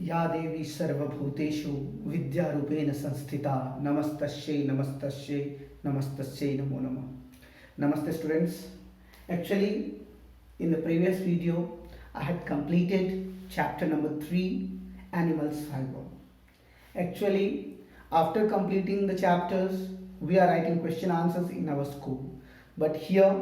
या देवी सर्वभूतेषु विद्यारूपेण संस्थिता नमस्तस्यै नमस्तस्यै नमस्तस्यै नमो नमः। Namaste students. Actually, in the previous video I had completed chapter number 3, Animals Fiber. Actually, after completing the chapters we are writing question answers in our school, but here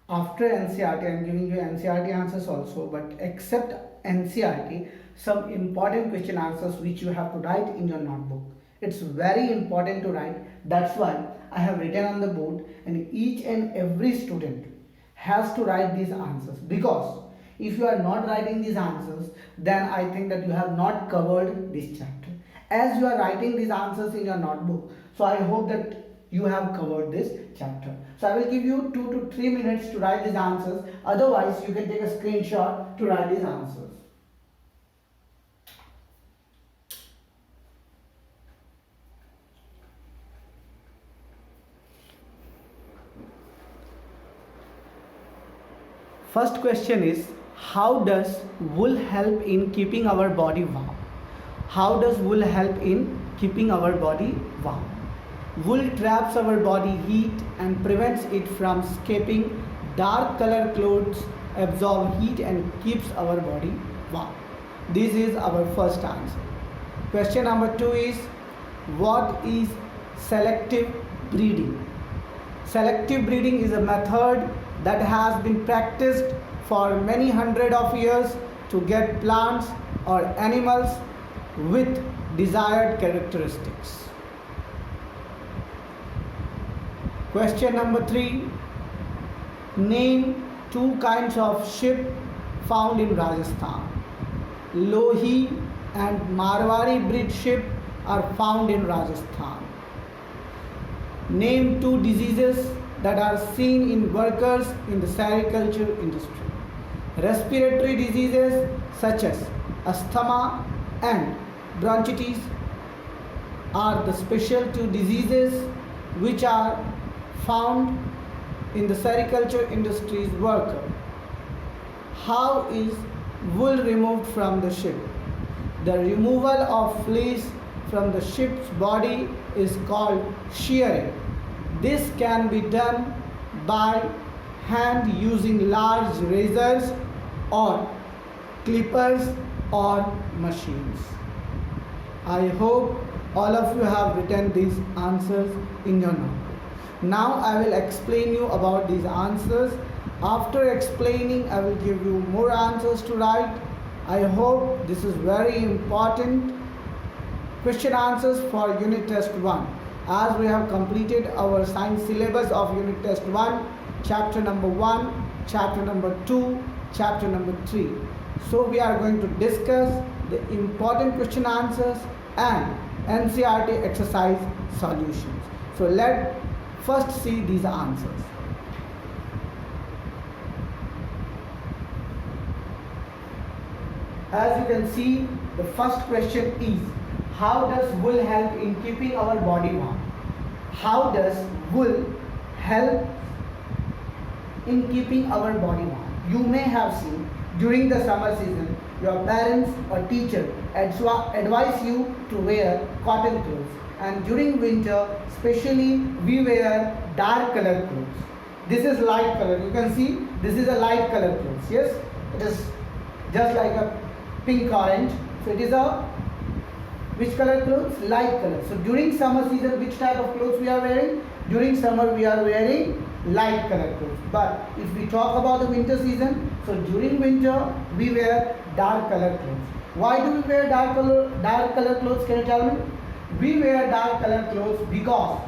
after NCERT I am giving you NCERT answers also, but except NCERT, some important question answers which you have to write in your notebook. It's very important to write. That's why I have written on the board, and each and every student has to write these answers, because if you are not writing these answers, then I think that you have not covered this chapter. As you are writing these answers in your notebook, so I hope that you have covered this chapter. So I will give you 2 to 3 minutes to write these answers. Otherwise, you can take a screenshot to write these answers. First question is, how does wool help in keeping our body warm? How does wool help in keeping our body warm? Wool traps our body heat and prevents it from escaping. Dark color clothes absorb heat and keeps our body warm. This is our first answer. Question number 2 is, what is selective breeding? Selective breeding is a method that has been practiced for many hundred of years to get plants or animals with desired characteristics. Question number 3. Name 2 kinds of sheep found in Rajasthan. Lohi and Marwari breed sheep are found in Rajasthan. Name 2 diseases that are seen in workers in the sericulture industry. Respiratory diseases such as asthma and bronchitis are the special 2 diseases which are found in the sericulture industry's worker. How is wool removed from the sheep? The removal of fleece from the sheep's body is called shearing. This can be done by hand using large razors or clippers or machines. I hope all of you have written these answers in your notebook. Now I will explain you about these answers. After explaining, I will give you more answers to write. I hope this is very important. Question answers for unit test 1. As we have completed our science syllabus of unit test 1, chapter number 1, chapter number 2, chapter number 3. So we are going to discuss the important question answers and NCERT exercise solutions. So let's first see these answers. As you can see, the first question is, how does wool help in keeping our body warm? How does wool help in keeping our body warm? You may have seen during the summer season, your parents or teacher advise you to wear cotton clothes, and during winter especially we wear dark color clothes. This is light color. You can see this is a light color clothes. Yes, it is just like a pink orange. So it is a which color clothes? Light color. So during summer season, which type of clothes we are wearing? During summer we are wearing light color clothes. But if we talk about the winter season, so during winter we wear dark color clothes. Why do we wear dark color clothes? Can you tell me? We wear dark color clothes because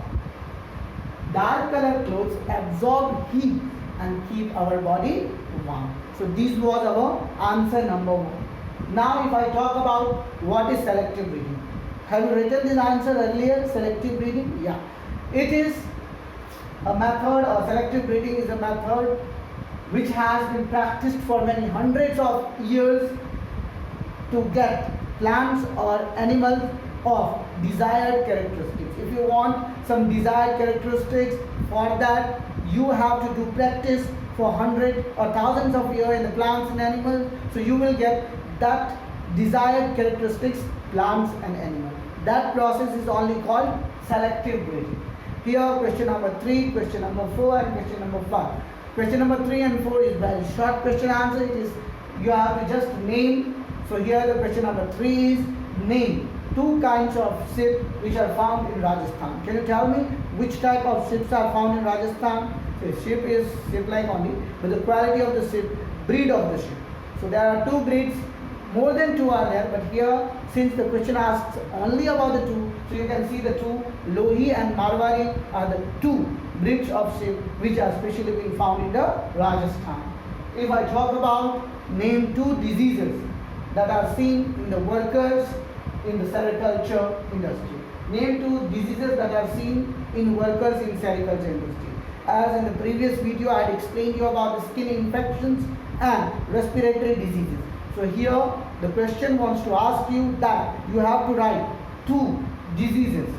dark color clothes absorb heat and keep our body warm. So this was our answer number 1. Now if I talk about what is selective breeding. Have you written this answer earlier? Selective breeding? Yeah. It is a method, or selective breeding is a method which has been practiced for many hundreds of years to get plants or animals of desired characteristics. If you want some desired characteristics, for that you have to do practice for hundreds or thousands of years in the plants and animals, so you will get that desired characteristics plants and animals. That process is only called selective breeding. Here question number 3, question number 4 and question number 5. Question number 3 and 4 is very short question answer. It is you have to just name. So here the question number 3 is name 2 kinds of sheep which are found in Rajasthan. Can you tell me which type of sheep are found in Rajasthan? So sheep is sheep like only, but the quality of the sheep, breed of the sheep. So there are 2 breeds, more than 2 are there, but here since the question asks only about the 2, so you can see the 2, Lohi and Marwari are the 2 breeds of sheep which are specially being found in the Rajasthan. If I talk about name 2 diseases that are seen in the workers in the sericulture industry. Name 2 diseases that are seen in workers in sericulture industry. As in the previous video I had explained you about the skin infections and respiratory diseases. So here the question wants to ask you that you have to write 2 diseases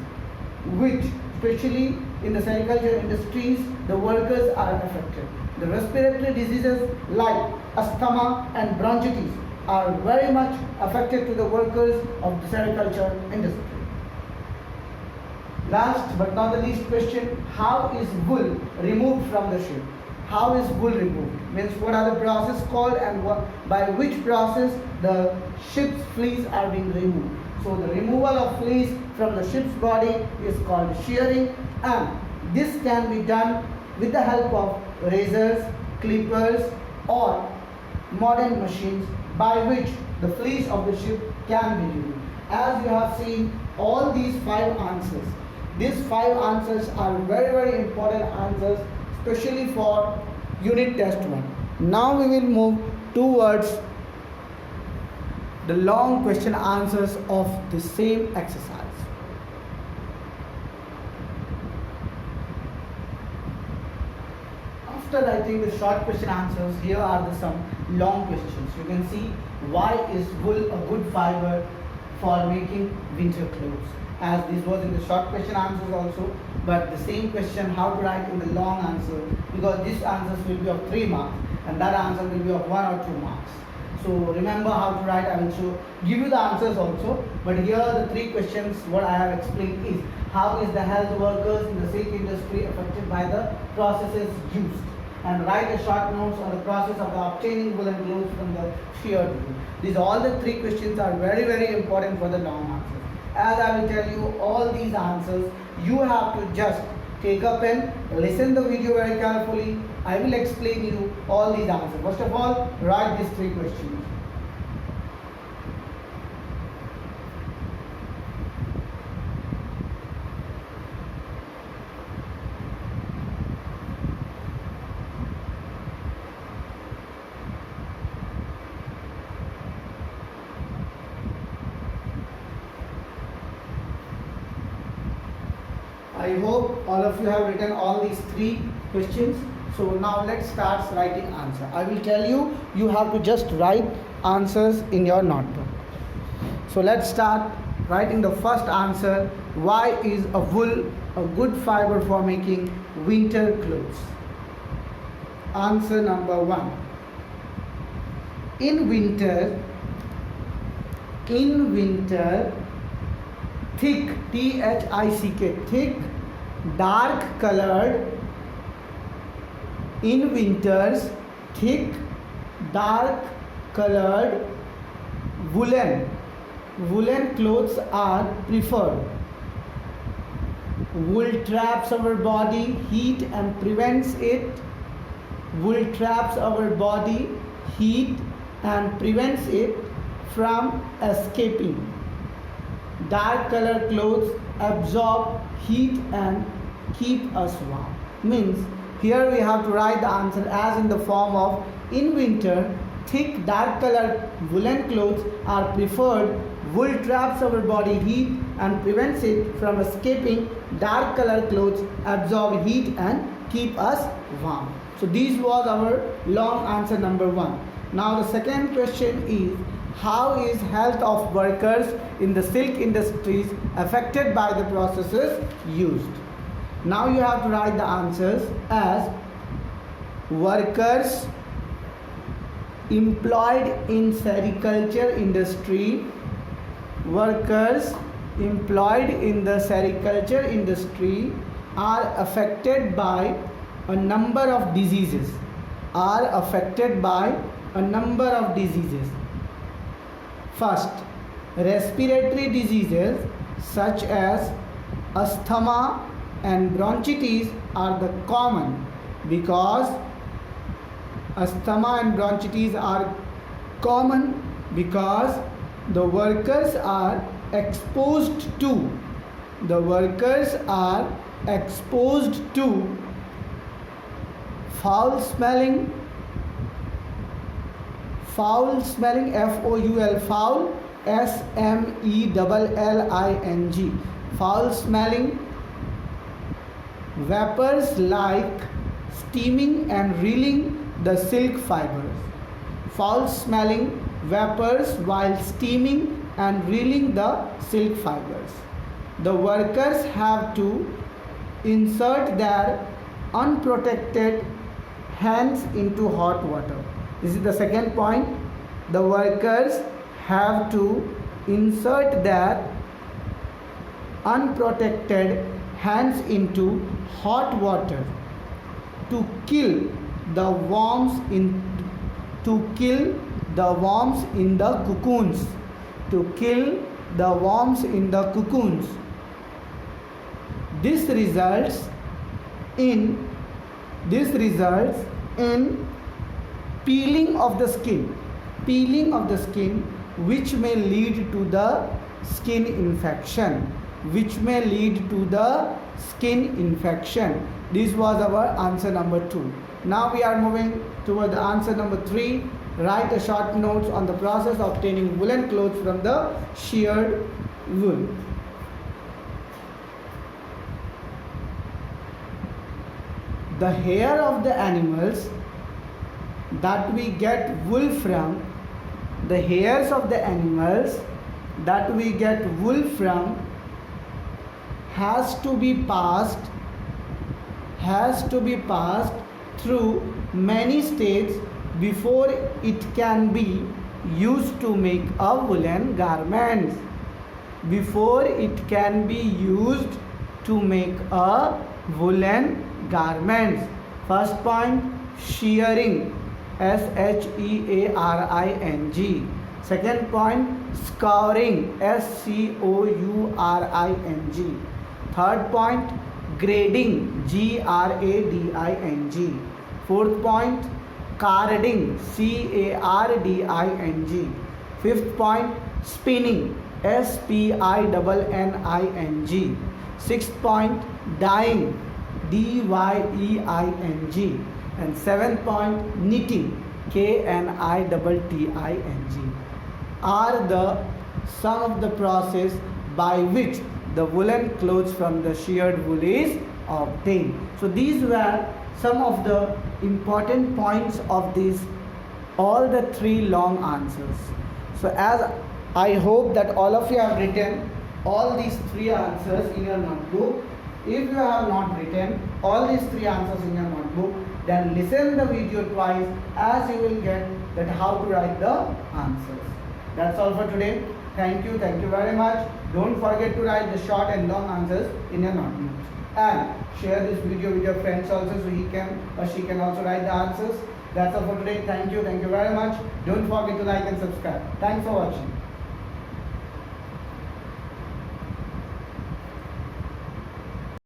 which especially in the sericulture industries the workers are affected. The respiratory diseases like asthma and bronchitis are very much affected to the workers of the sericulture industry. Last but not the least question, how is wool removed from the sheep? How is wool removed? Means what are the process called and by which process the sheep's fleece are being removed. So the removal of fleece from the sheep's body is called shearing, and this can be done with the help of razors, clippers or modern machines by which the fleece of the sheep can be removed. As you have seen all these 5 answers. These 5 answers are very important answers, especially for unit test 1. Now we will move towards the long question answers of the same exercise. After writing the short question answers, here are some long questions. You can see why is wool a good fiber for making winter clothes. As this was in the short question answers also, but the same question how to write in the long answer, because these answers will be of 3 marks and that answer will be of 1 or 2 marks. So remember how to write. I will give you the answers also, but here the 3 questions what I have explained is how is the health workers in the silk industry affected by the processes used, and write a short notes on the process of obtaining woolen clothes from the sheared wool. These all the 3 questions are very important for the long answers. As I will tell you all these answers, you have to just take a pen, listen the video very carefully. I will explain you all these answers. First of all, write these 3 questions. I hope all of you have written all these 3 questions. So now let's start writing answer. I will tell you, you have to just write answers in your notebook. So let's start writing the first answer. Why is a wool a good fiber for making winter clothes? Answer number 1. In winter, thick, T-H-I-C-K, thick, dark colored, in winters, thick, dark colored woolen clothes are preferred. Wool traps our body heat and prevents it. Wool traps our body heat and prevents it from escaping. Dark colored clothes absorb heat and keep us warm. Means here we have to write the answer as in the form of in winter, thick dark colored woolen clothes are preferred. Wool traps our body heat and prevents it from escaping. Dark colored clothes absorb heat and keep us warm. So this was our long answer number 1. Now the second question is, how is health of workers in the silk industries affected by the processes used? Now you have to write the answers as workers employed in sericulture industry, workers employed in the sericulture industry are affected by a number of diseases, First, respiratory diseases such as asthma and bronchitis are the common, because asthma and bronchitis are common because the workers are exposed to foul smelling, foul, foul, SMELLING, foul smelling vapors like steaming and reeling the silk fibers. Foul smelling vapors while steaming and reeling the silk fibers. The workers have to insert their unprotected hands into hot water. This is the second point. The workers have to insert their unprotected hands into hot water to kill the worms in the cocoons. This results in peeling of the skin, which may lead to the skin infection. This was our answer number 2. Now we are moving toward the answer number 3. Write a short notes on the process of obtaining woolen clothes from the sheared wool. The hair of the animals that we get wool from, the hairs of the animals that we get wool from has to be passed through many stages before it can be used to make a woolen garment. First point, shearing, SHEARING. Second point, scouring, SCOURING. Third point, grading, GRADING. Fourth point, carding, CARDING. Fifth point, spinning, SPINNING. Sixth point, dyeing, DYEING. And seventh point, knitting, KNITTING, are some of the process by which the woolen clothes from the sheared wool is obtained. So these were some of the important points of all the 3 long answers. So as I hope that all of you have written all these 3 answers in your notebook. If you have not written all these 3 answers in your notebook, then listen the video twice, as you will get that how to write the answers. That's all for today. Thank you very much. Don't forget to write the short and long answers in your notebook, and share this video with your friends also, so he can or she can also write the answers. That's all for today. Thank you very much. Don't forget to like and subscribe. Thanks for watching.